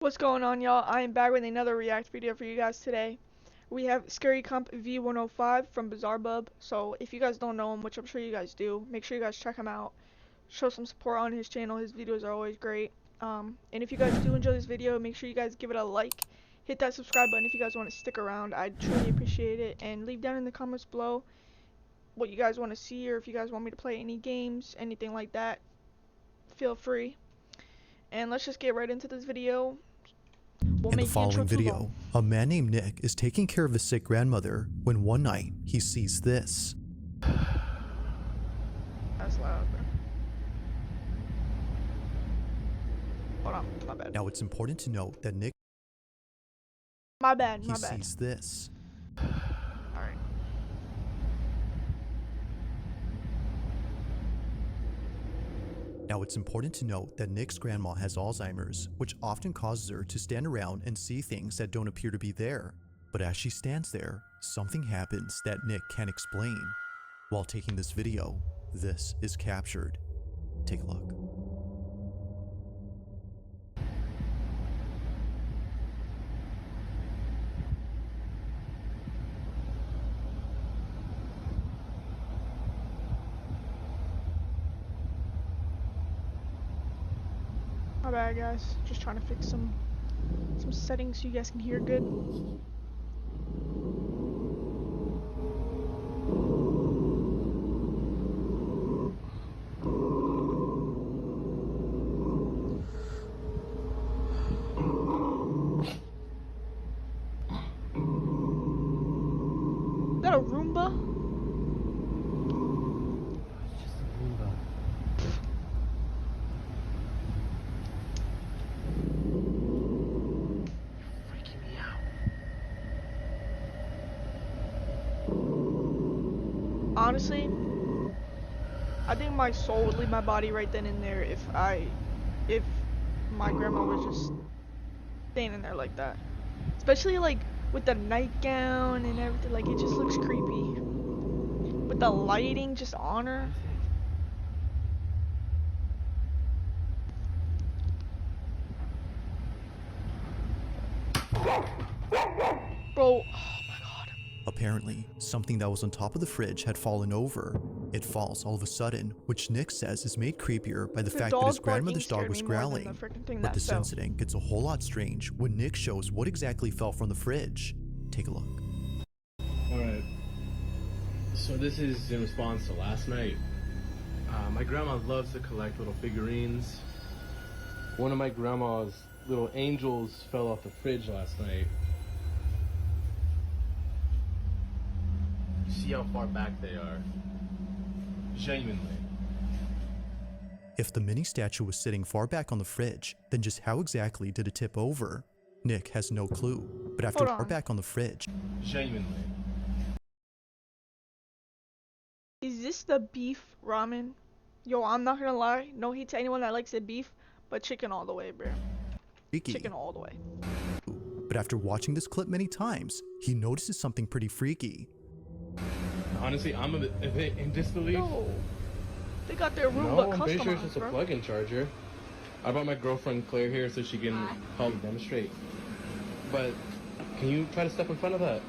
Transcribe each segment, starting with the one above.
What's going on, y'all? I am back with another react video for you guys today. We have Scary Comp V.105 from Bizarre Bub. So if you guys don't know him, which I'm sure you guys do, make sure you guys check him out. Show some support on his channel. His videos are always great. And if you guys do enjoy this video, make sure you guys give it a like. Hit that subscribe button if you guys want to stick around. I'd truly appreciate it. And leave down in the comments below what you guys want to see, or if you guys want me to play any games, anything like that. Feel free. And let's just get right into this video. In the following video, a man named Nick is taking care of his sick grandmother when one night he sees this. That's loud, bro. Hold on, my bad. Now it's important to note that Nick sees this. Alright. Now it's important to note that Nick's grandma has Alzheimer's, which often causes her to stand around and see things that don't appear to be there. But as she stands there, something happens that Nick can't explain. While taking this video, this is captured. Take a look. My bad, guys. Just trying to fix some settings so you guys can hear good. Is that a Roomba? It's just a Roomba. Freaking me out. Honestly, I think my soul would leave my body right then and there if my grandma was just staying in there like that. Especially like with the nightgown and everything, like it just looks creepy. With the lighting just on her. Bro, oh my god. Apparently, something that was on top of the fridge had fallen over. It falls all of a sudden, which Nick says is made creepier by the fact that his grandmother's dog was growling. But this incident gets a whole lot strange when Nick shows what exactly fell from the fridge. Take a look. Alright. So this is in response to last night. My grandma loves to collect little figurines. One of my grandma's little angels fell off the fridge last night. See how far back they are. Genuinely. If the mini statue was sitting far back on the fridge, then just how exactly did it tip over? Nick has no clue, but after far back on the fridge... Genuinely. Is this the beef ramen? Yo, I'm not gonna lie, no hate to anyone that likes the beef, but chicken all the way, bro. Freaky. Chicken all the way. But after watching this clip many times, he notices something pretty freaky. Honestly, I'm a bit in disbelief. No, they got their Roomba No, I'm customized, pretty sure it's just a bro. plug-in charger. I brought my girlfriend Claire here so she can help demonstrate. But can you try to step in front of that?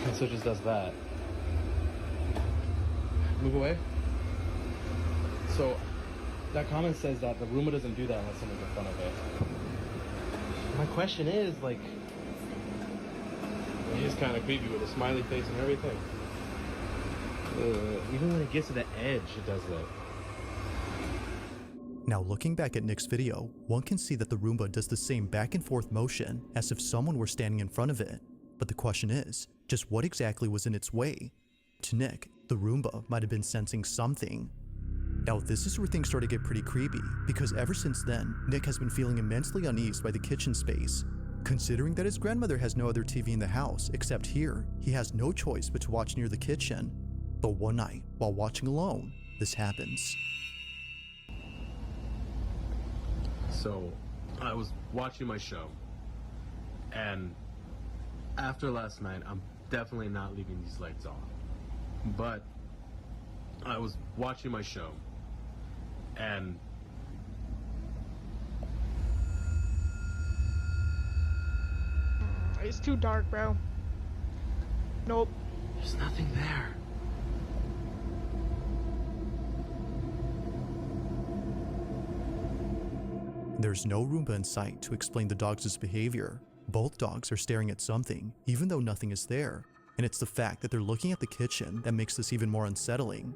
And so it just does that. Move away. So that comment says that the Roomba doesn't do that unless someone's in front of it. My question is, like, he's kind of creepy with a smiley face and everything. Even when it gets to the edge, it does that. Now looking back at Nick's video, one can see that the Roomba does the same back and forth motion as if someone were standing in front of it. But the question is, just what exactly was in its way? To Nick, the Roomba might have been sensing something. Now this is where things start to get pretty creepy, because ever since then, Nick has been feeling immensely uneased by the kitchen space. Considering that his grandmother has no other TV in the house except here, he has no choice but to watch near the kitchen. But one night, while watching alone, this happens. So, I was watching my show, and after last night, I'm definitely not leaving these lights on. But I was watching my show, and it's too dark, bro. Nope. There's nothing there. There's no Roomba in sight to explain the dogs' behavior. Both dogs are staring at something, even though nothing is there. And it's the fact that they're looking at the kitchen that makes this even more unsettling.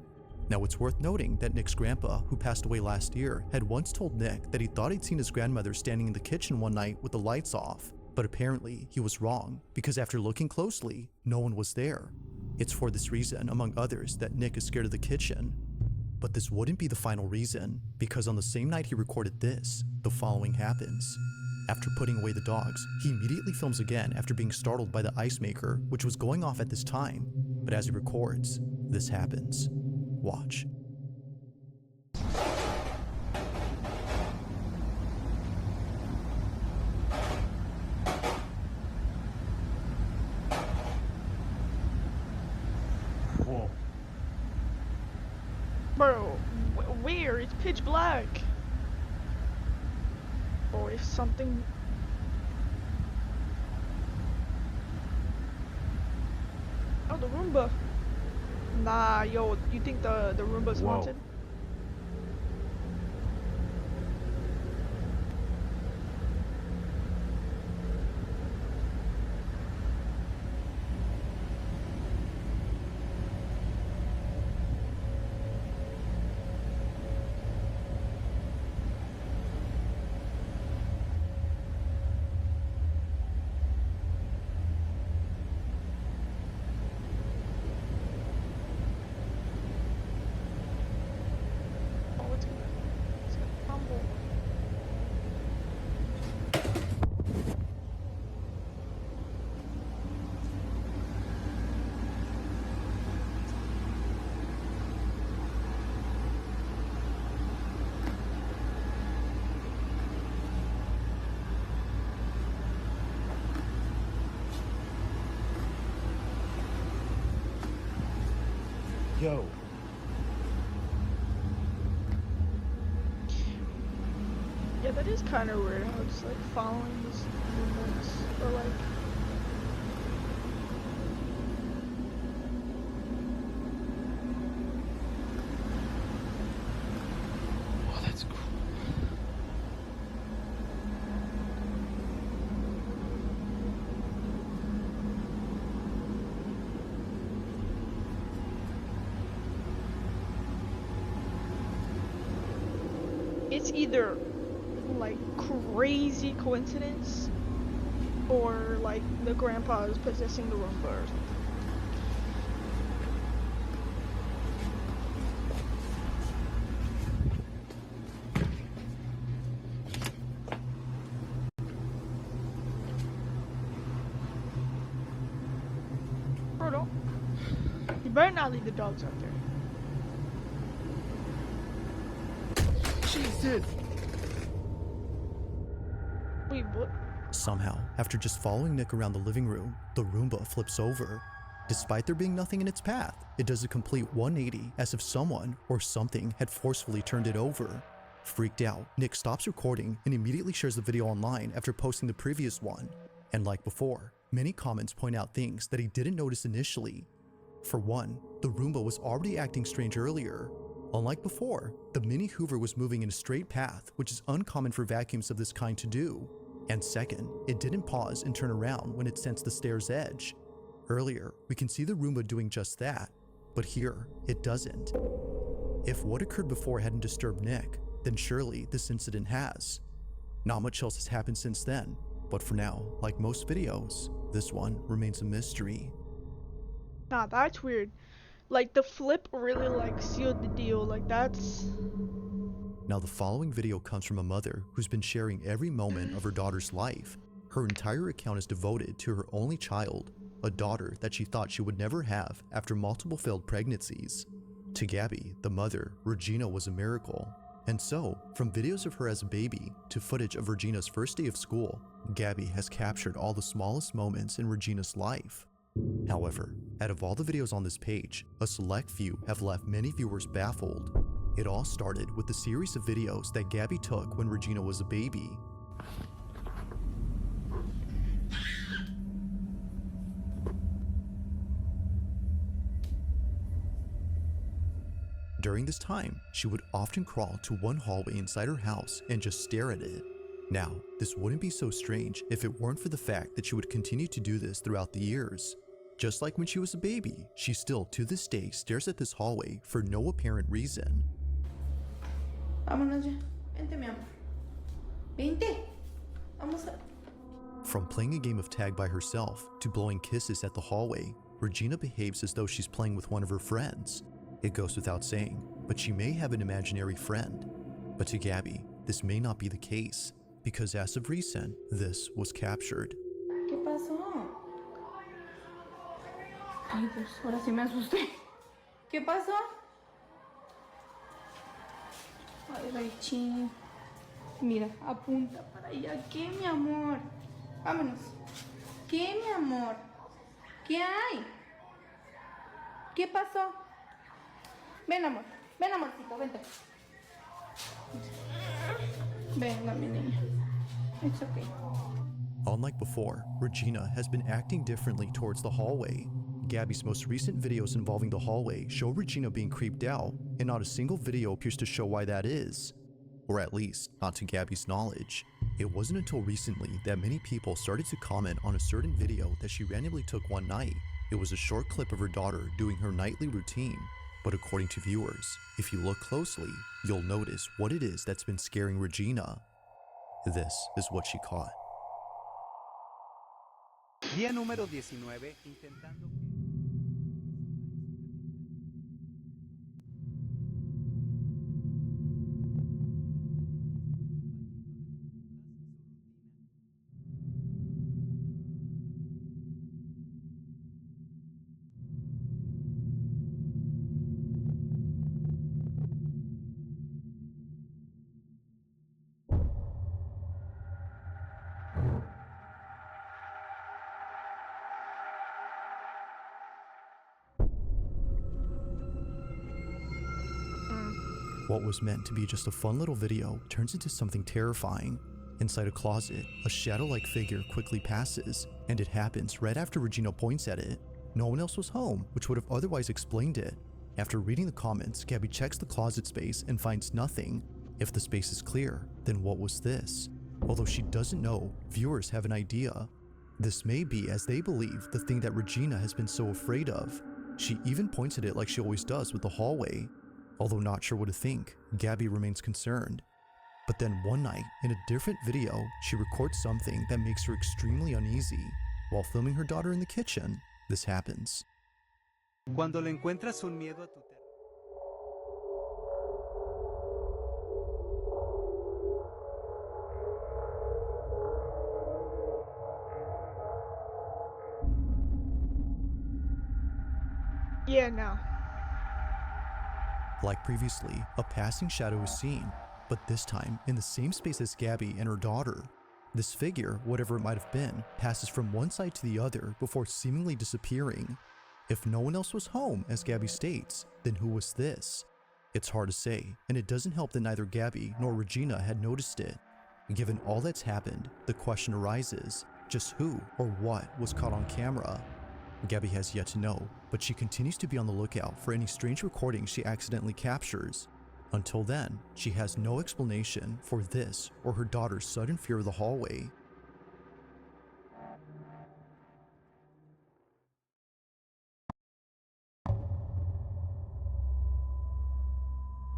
Now, it's worth noting that Nick's grandpa, who passed away last year, had once told Nick that he thought he'd seen his grandmother standing in the kitchen one night with the lights off. But apparently, he was wrong, because after looking closely, no one was there. It's for this reason, among others, that Nick is scared of the kitchen. But this wouldn't be the final reason, because on the same night he recorded this, the following happens. After putting away the dogs, he immediately films again after being startled by the ice maker, which was going off at this time. But as he records, this happens. Watch. Whoa. Bro, where? It's pitch black. Or if something... Oh, the Roomba. Nah, yo, you think the Roomba's Whoa. haunted? Oh, it's gonna crumble. Yo. Yeah, that is kind of weird how it's like following these movements, or like... Oh, that's cool. It's either like crazy coincidence or like the grandpa is possessing the Roomba or something. Bro, don't. You better not leave the dogs out there. Jesus! Wait, what? Somehow, after just following Nick around the living room, the Roomba flips over. Despite there being nothing in its path, it does a complete 180 as if someone or something had forcefully turned it over. Freaked out, Nick stops recording and immediately shares the video online after posting the previous one. And like before, many comments point out things that he didn't notice initially. For one, the Roomba was already acting strange earlier. Unlike before, the mini Hoover was moving in a straight path, which is uncommon for vacuums of this kind to do. And second, it didn't pause and turn around when it sensed the stair's edge. Earlier, we can see the Roomba doing just that, but here, it doesn't. If what occurred before hadn't disturbed Nick, then surely this incident has. Not much else has happened since then, but for now, like most videos, this one remains a mystery. Nah, that's weird. Like, the flip really, like, sealed the deal. Like, that's... Now, the following video comes from a mother who's been sharing every moment of her daughter's life. Her entire account is devoted to her only child, a daughter that she thought she would never have after multiple failed pregnancies. To Gabby, the mother, Regina was a miracle. And so, from videos of her as a baby to footage of Regina's first day of school, Gabby has captured all the smallest moments in Regina's life. However, out of all the videos on this page, a select few have left many viewers baffled. It all started with the series of videos that Gabby took when Regina was a baby. During this time, she would often crawl to one hallway inside her house and just stare at it. Now, this wouldn't be so strange if it weren't for the fact that she would continue to do this throughout the years. Just like when she was a baby, she still to this day stares at this hallway for no apparent reason. Vámonos ya. Vente, mi amor. Vente. Vamos a... From playing a game of tag by herself to blowing kisses at the hallway, Regina behaves as though she's playing with one of her friends. It goes without saying, but she may have an imaginary friend. But to Gabby, this may not be the case, because as of recent, this was captured. ¿Qué pasó? Ay, Dios, ahora sí me asusté. ¿Qué pasó? Ay, Raichi. Mira, apunta para allá. ¿Qué, mi amor? Vámonos. ¿Qué, mi amor? ¿Qué hay? ¿Qué pasó? Ven, amor. Ven, amorcito, vente. Venga, mi niña. It's okay. Unlike before, Regina has been acting differently towards the hallway. Gabby's most recent videos involving the hallway show Regina being creeped out, and not a single video appears to show why that is. Or at least, not to Gabby's knowledge. It wasn't until recently that many people started to comment on a certain video that she randomly took one night. It was a short clip of her daughter doing her nightly routine. But according to viewers, if you look closely, you'll notice what it is that's been scaring Regina. This is what she caught. Día número 19, intentando... What was meant to be just a fun little video turns into something terrifying. Inside a closet, a shadow-like figure quickly passes, and it happens right after Regina points at it. No one else was home, which would have otherwise explained it. After reading the comments, Gabby checks the closet space and finds nothing. If the space is clear, then what was this? Although she doesn't know, viewers have an idea. This may be, as they believe, the thing that Regina has been so afraid of. She even points at it like she always does with the hallway. Although not sure what to think, Gabby remains concerned. But then one night, in a different video, she records something that makes her extremely uneasy. While filming her daughter in the kitchen, this happens. Cuando le encuentras un miedo a tu Yeah, no. Like previously, a passing shadow is seen, but this time in the same space as Gabby and her daughter. This figure, whatever it might have been, passes from one side to the other before seemingly disappearing. If no one else was home, as Gabby states, then who was this? It's hard to say, and it doesn't help that neither Gabby nor Regina had noticed it. Given all that's happened, the question arises, just who or what was caught on camera? Gabby has yet to know, but she continues to be on the lookout for any strange recordings she accidentally captures. Until then, she has no explanation for this or her daughter's sudden fear of the hallway.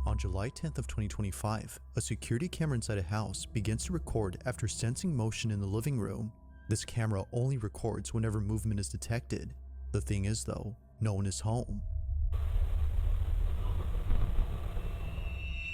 On July 10th of 2025, a security camera inside a house begins to record after sensing motion in the living room. This camera only records whenever movement is detected. The thing is though, no one is home.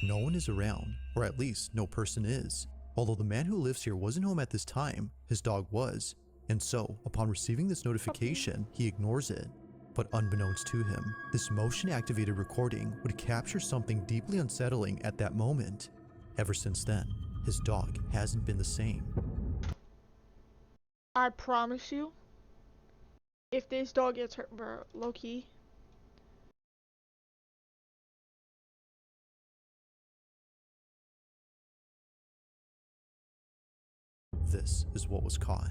No one is around, or at least no person is. Although the man who lives here wasn't home at this time, his dog was. And so, upon receiving this notification, he ignores it. But unbeknownst to him, this motion-activated recording would capture something deeply unsettling at that moment. Ever since then, his dog hasn't been the same. I promise you, if this dog gets hurt, bro, low key. This is what was caught.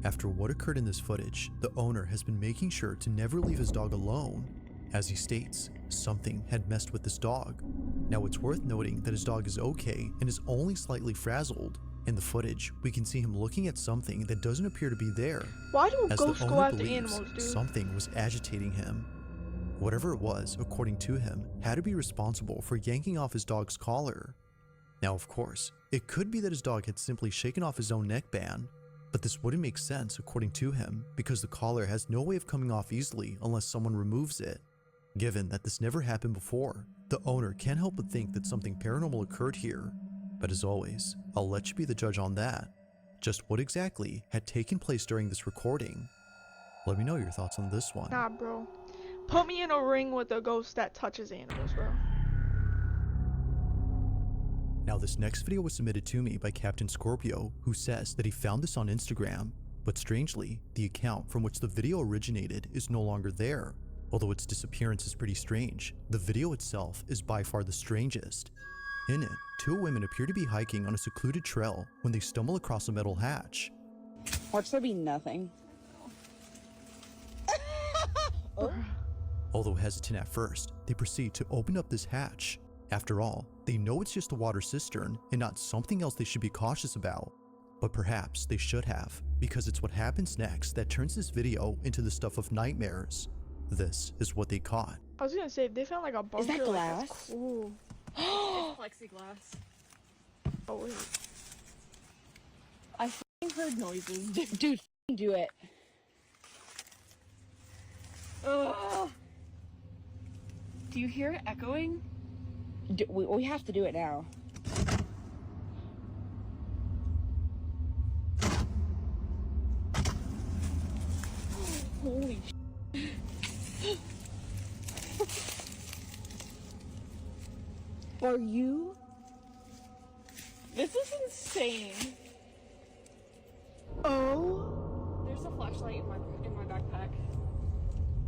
After what occurred in this footage, the owner has been making sure to never leave his dog alone. As he states, something had messed with this dog. Now it's worth noting that his dog is okay and is only slightly frazzled. In the footage, we can see him looking at something that doesn't appear to be there. Why do As the ghosts go owner after believes animals, dude? something was agitating him. Whatever it was, according to him, had to be responsible for yanking off his dog's collar. Now, of course, it could be that his dog had simply shaken off his own neckband, but this wouldn't make sense according to him because the collar has no way of coming off easily unless someone removes it. Given that this never happened before, the owner can't help but think that something paranormal occurred here. But as always, I'll let you be the judge on that. Just what exactly had taken place during this recording? Let me know your thoughts on this one. Nah, bro. Put me in a ring with a ghost that touches animals, bro. Now this next video was submitted to me by Captain Scorpio, who says that he found this on Instagram, but strangely, the account from which the video originated is no longer there. Although its disappearance is pretty strange, the video itself is by far the strangest. In it, two women appear to be hiking on a secluded trail when they stumble across a metal hatch. Watch there be nothing. Although hesitant at first, they proceed to open up this hatch. After all, they know it's just a water cistern and not something else they should be cautious about. But perhaps they should have, because it's what happens next that turns this video into the stuff of nightmares. This is what they caught. I was gonna say, if they found like a bunker, that like, that's glass? cool. It's plexiglass. Oh wait. I f***ing heard noises. Dude, f***ing do it. Ugh. Do you hear it echoing? We have to do it now. Holy sh**. Are you? This is insane. Oh. There's a flashlight in my backpack.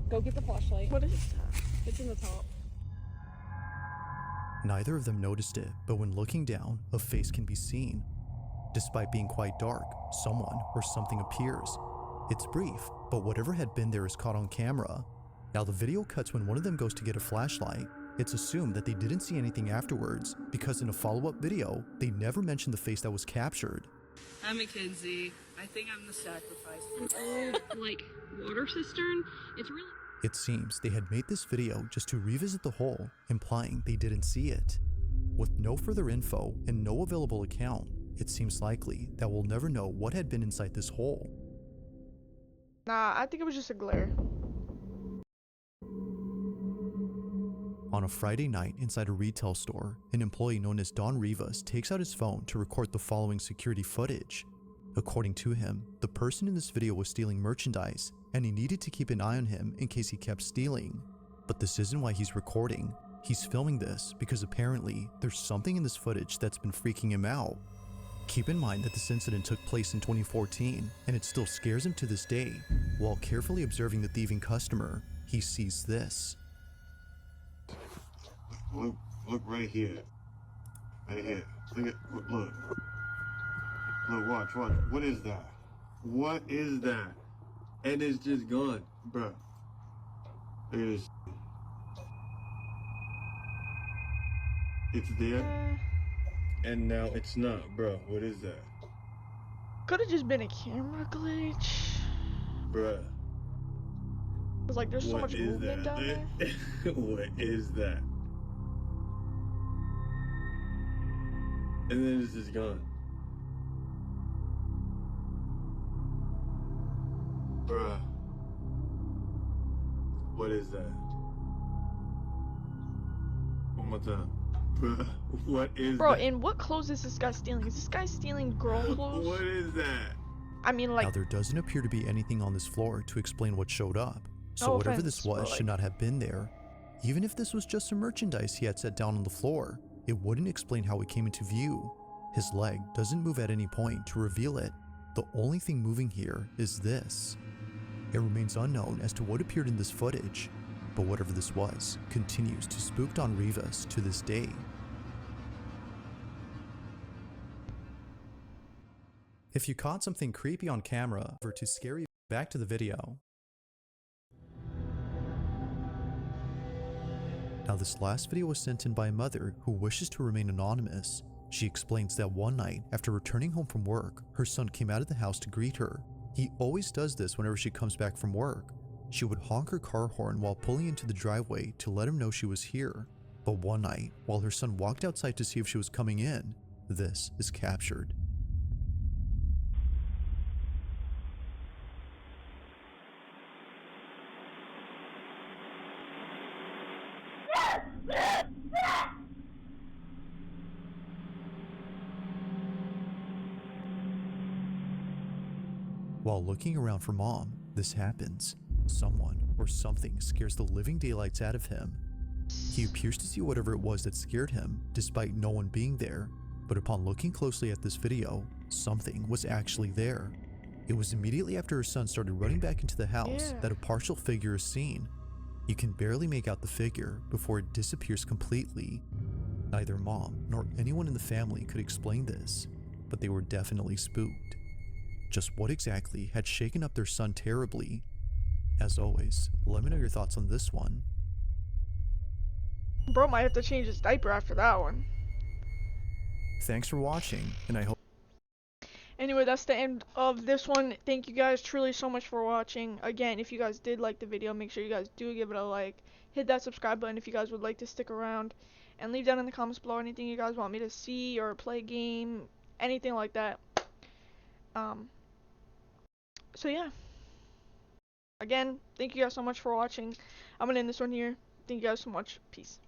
Go get the flashlight. What is that? It's in the top. Neither of them noticed it, but when looking down, a face can be seen. Despite being quite dark, someone or something appears. It's brief, but whatever had been there is caught on camera. Now the video cuts when one of them goes to get a flashlight. It's assumed that they didn't see anything afterwards, because in a follow-up video, they never mentioned the face that was captured. I'm Mackenzie. I think I'm the sacrifice. An old, like, water cistern. It's really... It seems they had made this video just to revisit the hole, implying they didn't see it. With no further info and no available account, it seems likely that we'll never know what had been inside this hole. Nah, I think it was just a glare. On a Friday night inside a retail store, an employee known as Don Rivas takes out his phone to record the following security footage. According to him, the person in this video was stealing merchandise, and he needed to keep an eye on him in case he kept stealing. But this isn't why he's recording. He's filming this because apparently there's something in this footage that's been freaking him out. Keep in mind that this incident took place in 2014, and it still scares him to this day. While carefully observing the thieving customer, he sees this. Look right here. Right here. Look. Look, watch. What is that? What is that? And it's just gone, bro. It's there, and now it's not, bro. What is that? Could have just been a camera glitch. Bruh. It's like there's so What much is movement that? down there. What is that? And then it's just gone. Bruh. What is that? One more time. Bruh, what is Bro, that? and what clothes is this guy stealing? Is this guy stealing girl clothes? What is that? I mean, Now like, there doesn't appear to be anything on this floor to explain what showed up, so No whatever offense, this was but, should not have been there. Even if this was just some merchandise he had set down on the floor, it wouldn't explain how it came into view. His leg doesn't move at any point to reveal it. The only thing moving here is this. It remains unknown as to what appeared in this footage, but whatever this was continues to spook Don Rivas to this day. If you caught something creepy on camera or to scare you, back to the video. Now this last video was sent in by a mother who wishes to remain anonymous. She explains that one night, after returning home from work, her son came out of the house to greet her. He always does this whenever she comes back from work. She would honk her car horn while pulling into the driveway to let him know she was here. But one night, while her son walked outside to see if she was coming in, this is captured. While looking around for mom, this happens. Someone or something scares the living daylights out of him. He appears to see whatever it was that scared him, despite no one being there. But upon looking closely at this video, something was actually there. It was immediately after her son started running back into the house that a partial figure is seen. You can barely make out the figure before it disappears completely. Neither mom nor anyone in the family could explain this, but they were definitely spooked. Just what exactly had shaken up their son terribly? As always, let me know your thoughts on this one. Bro might have to change his diaper after that one. Thanks for watching, and I hope. Anyway, that's the end of this one. Thank you guys truly so much for watching. Again, if you guys did like the video, make sure you guys do give it a like. Hit that subscribe button if you guys would like to stick around. And leave down in the comments below anything you guys want me to see or play a game, anything like that. So yeah. Again, thank you guys so much for watching. I'm gonna end this one here. Thank you guys so much. Peace.